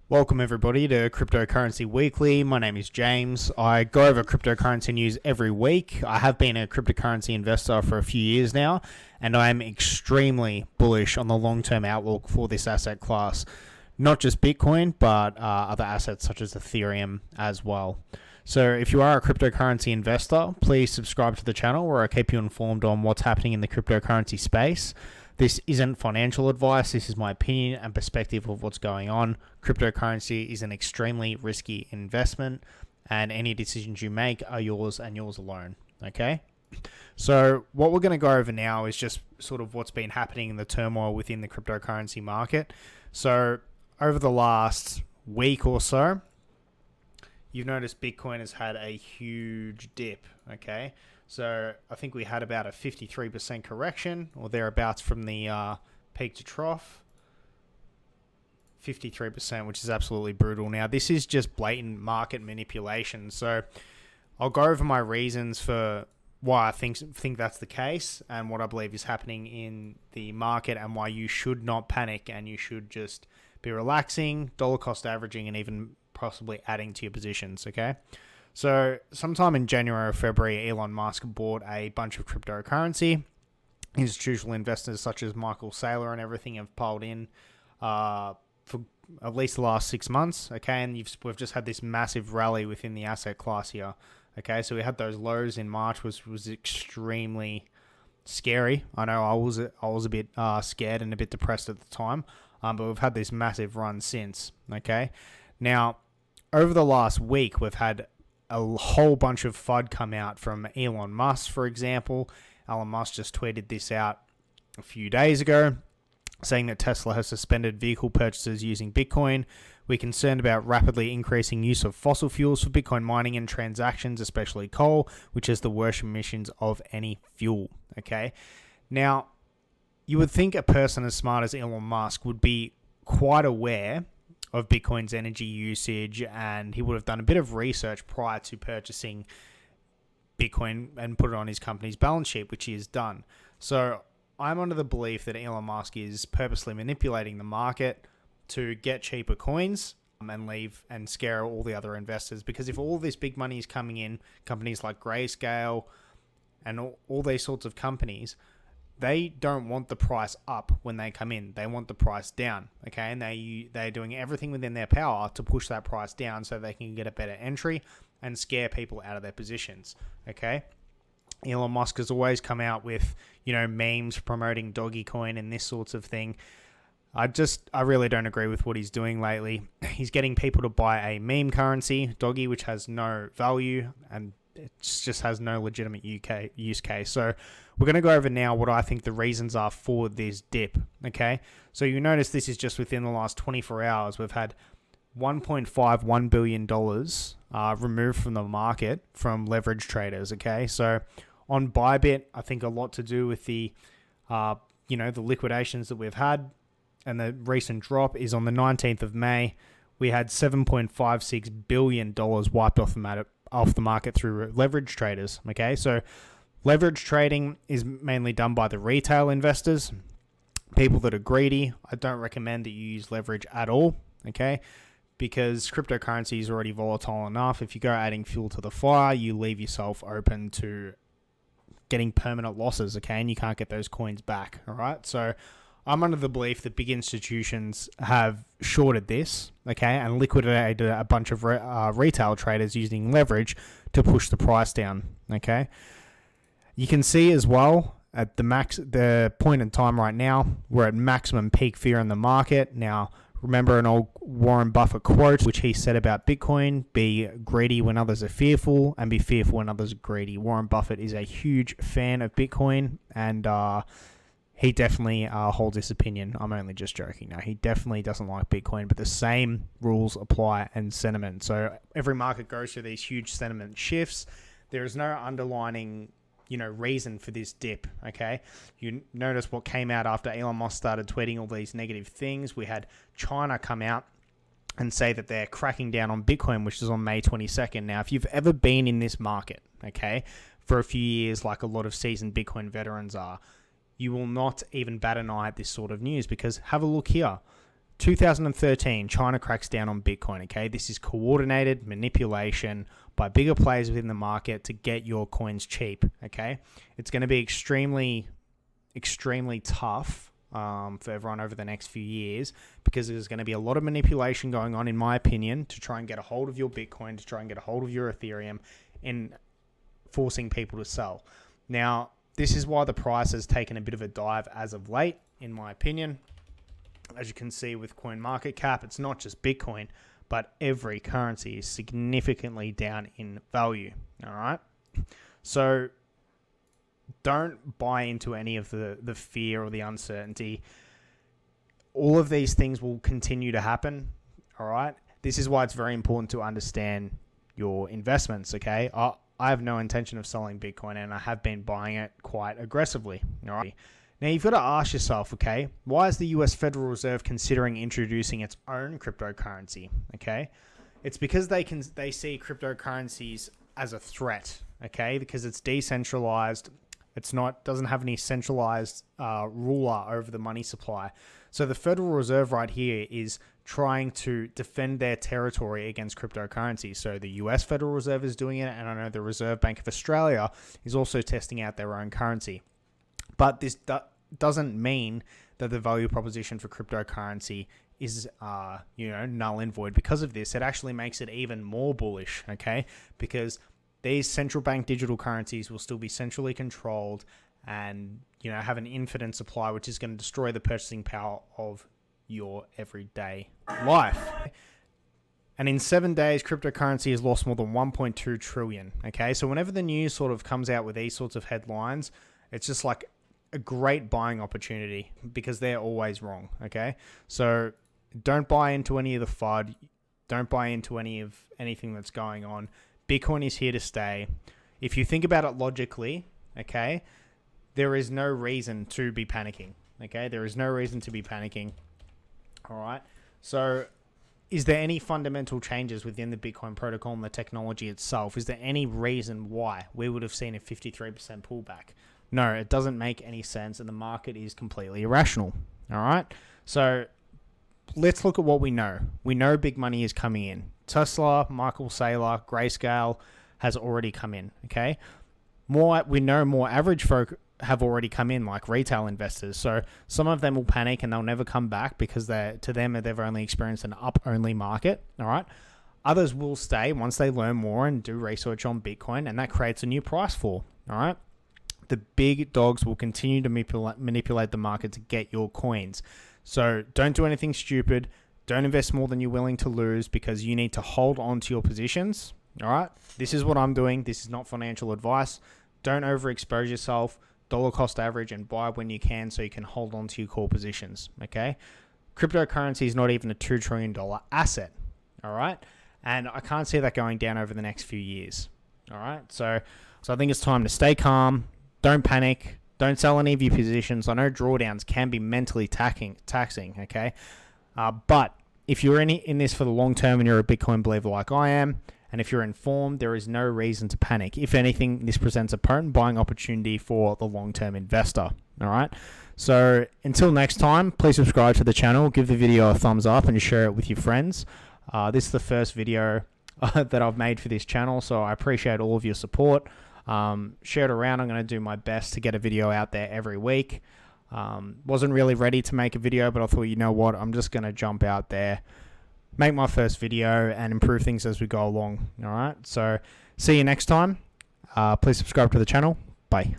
Welcome everybody to Cryptocurrency Weekly. My name is James. I go over cryptocurrency news every week. I have been a cryptocurrency investor for a few years now, and I am extremely bullish on the long-term outlook for this asset class. Not just Bitcoin, but other assets such as Ethereum as well. So if you are a cryptocurrency investor, please subscribe to the channel where I keep you informed on what's happening in the cryptocurrency space. This isn't financial advice. This is my opinion and perspective of what's going on. Cryptocurrency is an extremely risky investment, and any decisions you make are yours and yours alone. Okay? So what we're going to go over now is just sort of what's been happening in the turmoil within the cryptocurrency market. So over the last week or so, you've noticed Bitcoin has had a huge dip. Okay? So I think we had about a 53% correction or thereabouts from the peak to trough. 53%, which is absolutely brutal. Now, this is just blatant market manipulation. So I'll go over my reasons for why I think that's the case and what I believe is happening in the market and why you should not panic and you should just be relaxing, dollar cost averaging, and even possibly adding to your positions, okay? So sometime in January or February, Elon Musk bought a bunch of cryptocurrency. Institutional investors such as Michael Saylor and everything have piled in for at least the last 6 months. Okay, and we've just had this massive rally within the asset class here. Okay, so we had those lows in March, was extremely scary. I know I was a bit scared and a bit depressed at the time, but we've had this massive run since. Okay, now over the last week, we've had a whole bunch of FUD come out from Elon Musk, for example. Elon Musk just tweeted this out a few days ago, saying that Tesla has suspended vehicle purchases using Bitcoin. We're concerned about rapidly increasing use of fossil fuels for Bitcoin mining and transactions, especially coal, which is the worst emissions of any fuel. Okay. Now, you would think a person as smart as Elon Musk would be quite aware of Bitcoin's energy usage, and he would have done a bit of research prior to purchasing Bitcoin and put it on his company's balance sheet, which he has done. So I'm under the belief that Elon Musk is purposely manipulating the market to get cheaper coins and leave and scare all the other investors, because if all this big money is coming in, companies like Grayscale and all these sorts of companies, they don't want the price up when they come in. They want the price down, okay? And they're doing everything within their power to push that price down so they can get a better entry and scare people out of their positions, okay? Elon Musk has always come out with, memes promoting Dogecoin and this sorts of thing. I really don't agree with what he's doing lately. He's getting people to buy a meme currency, Doggy, which has no value and it just has no legitimate use case. So we're going to go over now what I think the reasons are for this dip, okay? So you notice this is just within the last 24 hours. We've had $1.51 billion removed from the market from leverage traders, okay? So on Bybit, I think a lot to do with the liquidations that we've had, and the recent drop is on the 19th of May. We had $7.56 billion wiped off the market through leverage traders, okay? So leverage trading is mainly done by the retail investors, people that are greedy. I don't recommend that you use leverage at all, okay? Because cryptocurrency is already volatile enough. If you go adding fuel to the fire, you leave yourself open to getting permanent losses, okay? And you can't get those coins back, all right? So I'm under the belief that big institutions have shorted this, okay, and liquidated a bunch of retail traders using leverage to push the price down, okay? You can see as well at the point in time right now, we're at maximum peak fear in the market. Now, remember an old Warren Buffett quote, which he said about Bitcoin: be greedy when others are fearful and be fearful when others are greedy. Warren Buffett is a huge fan of Bitcoin, and he definitely holds this opinion. I'm only just joking now. He definitely doesn't like Bitcoin, but the same rules apply and sentiment. So every market goes through these huge sentiment shifts. There is no underlining, reason for this dip, okay? You notice what came out after Elon Musk started tweeting all these negative things. We had China come out and say that they're cracking down on Bitcoin, which is on May 22nd. Now, if you've ever been in this market, okay, for a few years, like a lot of seasoned Bitcoin veterans are, you will not even bat an eye at this sort of news, because have a look here. 2013, China cracks down on Bitcoin, okay? This is coordinated manipulation by bigger players within the market to get your coins cheap, okay? It's going to be extremely tough for everyone over the next few years because there's going to be a lot of manipulation going on, in my opinion, to try and get a hold of your Bitcoin, to try and get a hold of your Ethereum, and forcing people to sell. Now, this is why the price has taken a bit of a dive as of late, in my opinion. As you can see with CoinMarketCap, it's not just Bitcoin, but every currency is significantly down in value. All right. So don't buy into any of the fear or the uncertainty. All of these things will continue to happen. All right. This is why it's very important to understand your investments. Okay. I have no intention of selling Bitcoin, and I have been buying it quite aggressively. All right. Now, you've got to ask yourself, okay, why is the US Federal Reserve considering introducing its own cryptocurrency? Okay, it's because they see cryptocurrencies as a threat, okay, because it's decentralized. Doesn't have any centralized ruler over the money supply. So the Federal Reserve right here is trying to defend their territory against cryptocurrency. So the US Federal Reserve is doing it, and I know the Reserve Bank of Australia is also testing out their own currency. But this doesn't mean that the value proposition for cryptocurrency is, null and void. Because of this, it actually makes it even more bullish, okay? Because these central bank digital currencies will still be centrally controlled and, have an infinite supply, which is going to destroy the purchasing power of your everyday life. And in 7 days, cryptocurrency has lost more than 1.2 trillion, okay? So whenever the news sort of comes out with these sorts of headlines, it's just like a great buying opportunity because they're always wrong, okay? So don't buy into any of the FUD. Don't buy into anything that's going on. Bitcoin is here to stay. If you think about it logically, okay, there is no reason to be panicking, okay? There is no reason to be panicking, all right? So is there any fundamental changes within the Bitcoin protocol and the technology itself? Is there any reason why we would have seen a 53% pullback? No, it doesn't make any sense, and the market is completely irrational. All right? So let's look at what we know. We know big money is coming in. Tesla, Michael Saylor, Grayscale has already come in, okay? We know more average folk have already come in, like retail investors. So some of them will panic and they'll never come back because they've only experienced an up-only market, all right? Others will stay once they learn more and do research on Bitcoin, and that creates a new price fall, all right? The big dogs will continue to manipulate the market to get your coins. So don't do anything stupid. Don't invest more than you're willing to lose because you need to hold on to your positions. All right. This is what I'm doing. This is not financial advice. Don't overexpose yourself. Dollar cost average and buy when you can so you can hold on to your core positions. Okay. Cryptocurrency is not even a $2 trillion asset. All right. And I can't see that going down over the next few years. All right. So I think it's time to stay calm. Don't panic. Don't sell any of your positions. I know drawdowns can be mentally taxing, okay? But if you're in this for the long term and you're a Bitcoin believer like I am, and if you're informed, there is no reason to panic. If anything, this presents a potent buying opportunity for the long-term investor, all right? So until next time, please subscribe to the channel, give the video a thumbs up, and share it with your friends. This is the first video that I've made for this channel, so I appreciate all of your support. Share it around. I'm going to do my best to get a video out there every week. Wasn't really ready to make a video, but I thought, you know what, I'm just going to jump out there, make my first video, and improve things as we go along. All right. So see you next time. Please subscribe to the channel. Bye.